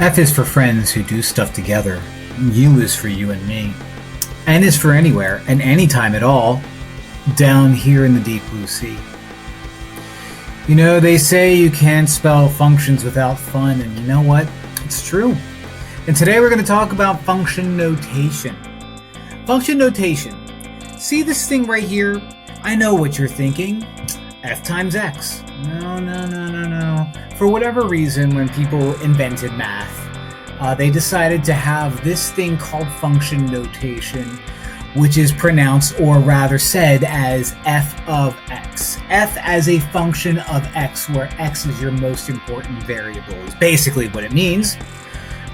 F is for friends who do stuff together. U is for you and me. N is for anywhere and anytime at all, down here in the deep blue sea. You know, they say you can't spell functions without fun, and you know what? It's true. And today we're going to talk about function notation. Function notation. See this thing right here? I know what you're thinking. F times X. No. For whatever reason, when people invented math, they decided to have this thing called function notation, which is pronounced, or rather said, as f of x. F as a function of x, where x is your most important variable, is basically what it means.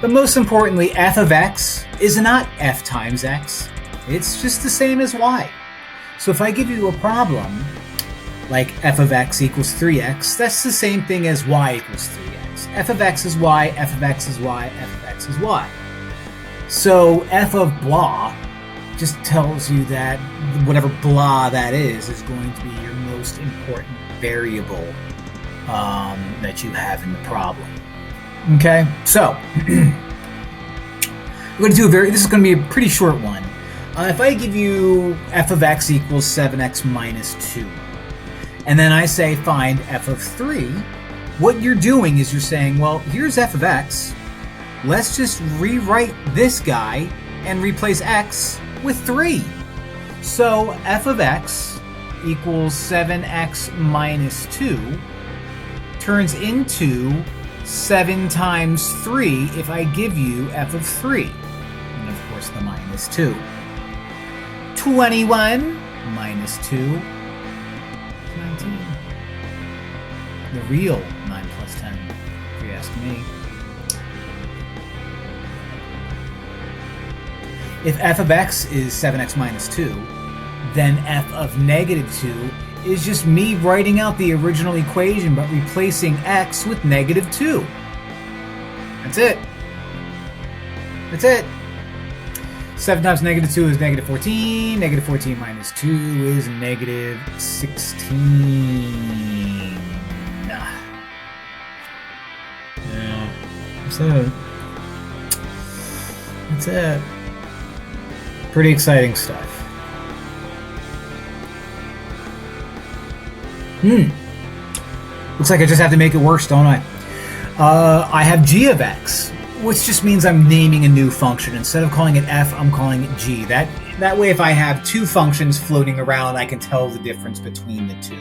But most importantly, f of x is not f times x. It's just the same as y. So if I give you a problem, like f of x equals 3x, that's the same thing as y equals 3x. F of x is y, f of x is y, f of x is y. So f of blah just tells you that whatever blah that is going to be your most important variable that you have in the problem. Okay, so we're going to do this is going to be a pretty short one. If I give you f of x equals 7x minus 2, and then I say find f of 3, what you're doing is you're saying, well, here's f of x. Let's just rewrite this guy and replace x with 3. So f of x equals 7x minus 2 turns into 7 times 3 if I give you f of 3. And of course the minus 2. 21 minus 2 is 19. The real 9 plus 10, if you ask me. If f of x is 7x minus 2, then f of negative 2 is just me writing out the original equation but replacing x with negative 2. That's it. That's it. 7 times negative 2 is negative 14. Negative 14 minus 2 is negative 16. Yeah, that's it. That's it. Pretty exciting stuff. Looks like I just have to make it worse, don't I? I have g of x, which just means I'm naming a new function. Instead of calling it f, I'm calling it g. That way, if I have two functions floating around, I can tell the difference between the two.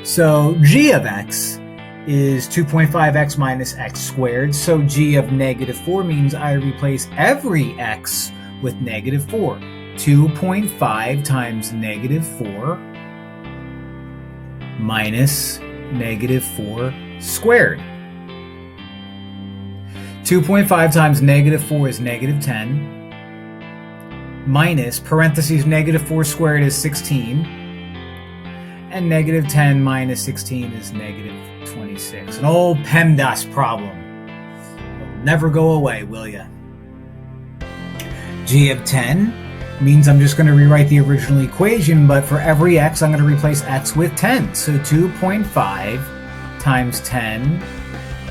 So g of x is 2.5x minus x squared. So g of negative 4 means I replace every x with negative 4. 2.5 times negative 4 minus negative 4 squared. 2.5 times negative 4 is negative 10. Minus, parentheses, negative 4 squared is 16. And negative 10 minus 16 is negative 26. An old PEMDAS problem. It'll never go away, will ya? G of 10 means I'm just going to rewrite the original equation, but for every x, I'm going to replace x with 10. So 2.5 times 10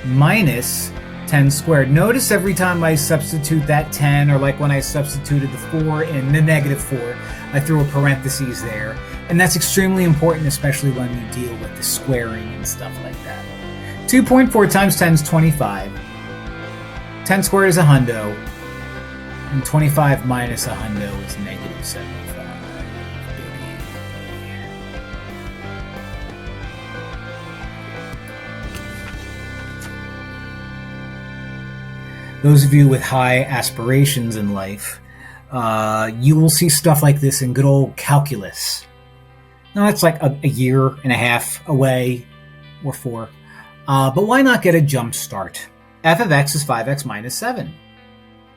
minus 10 squared. Notice every time I substitute that 10, or like when I substituted the 4 in the negative 4, I threw a parentheses there. And that's extremely important, especially when you deal with the squaring and stuff like that. 2.4 times 10 is 25. 10 squared is a hundo. And 25 minus a hundo is negative 75. Those of you with high aspirations in life, you will see stuff like this in good old calculus. Now, that's like a year and a half away, or 4. But why not get a jump start? F of x is 5x minus 7.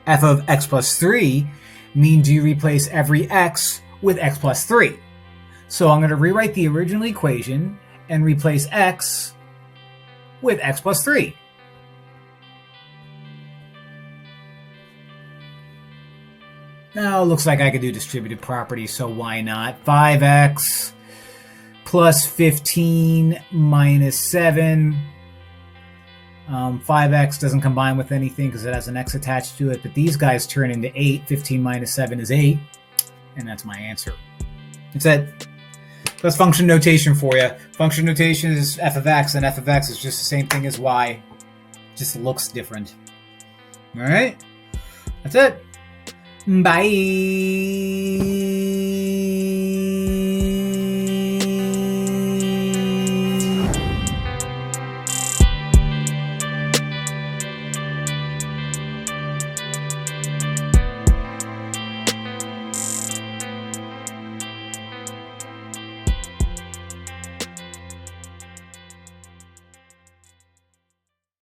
F of x plus 3 means you replace every x with x plus 3. So I'm going to rewrite the original equation and replace x with x plus 3. Now, it looks like I could do distributive properties, so why not? 5x plus 15 minus 7 5x doesn't combine with anything because it has an x attached to it, but these guys turn into 8. 15 minus 7 is 8, and that's my answer. That's it. That's function notation for you. Function notation is f of x, and f of x is just the same thing as y. Just looks different. All right? That's it. Bye.